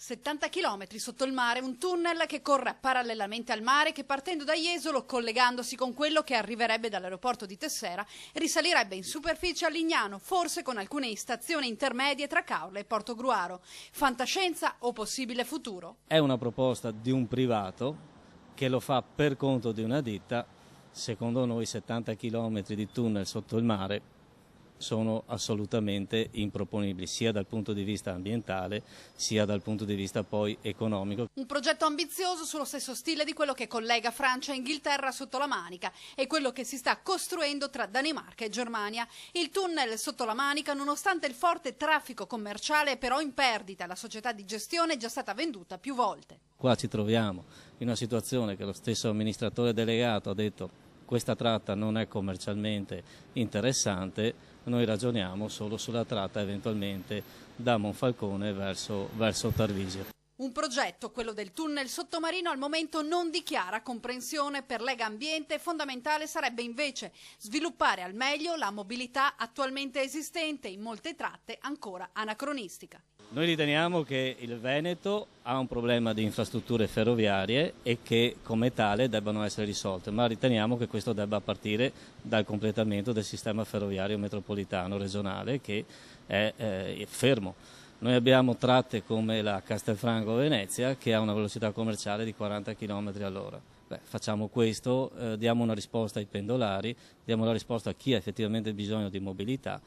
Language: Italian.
70 km sotto il mare, un tunnel che corre parallelamente al mare, che partendo da Jesolo, collegandosi con quello che arriverebbe dall'aeroporto di Tessera, risalirebbe in superficie a Lignano, forse con alcune stazioni intermedie tra Caorle e Portogruaro. Fantascienza o possibile futuro? È una proposta di un privato che lo fa per conto di una ditta. Secondo noi 70 km di tunnel sotto il mare sono assolutamente improponibili, sia dal punto di vista ambientale sia dal punto di vista poi economico. Un progetto ambizioso sullo stesso stile di quello che collega Francia e Inghilterra sotto la Manica e quello che si sta costruendo tra Danimarca e Germania. Il tunnel sotto la Manica, nonostante il forte traffico commerciale, è però in perdita. La società di gestione è già stata venduta più volte. Qua ci troviamo in una situazione che lo stesso amministratore delegato ha detto: questa tratta non è commercialmente interessante, noi ragioniamo solo sulla tratta eventualmente da Monfalcone verso Tarvisio. Un progetto, quello del tunnel sottomarino, al momento non dichiara comprensione. Per Lega Ambiente fondamentale sarebbe invece sviluppare al meglio la mobilità attualmente esistente, in molte tratte ancora anacronistica. Noi riteniamo che il Veneto ha un problema di infrastrutture ferroviarie e che come tale debbano essere risolte, ma riteniamo che questo debba partire dal completamento del sistema ferroviario metropolitano regionale, che è fermo. Noi abbiamo tratte come la Castelfranco-Venezia che ha una velocità commerciale di 40 km all'ora. Facciamo questo, diamo una risposta ai pendolari, diamo una risposta a chi ha effettivamente bisogno di mobilità.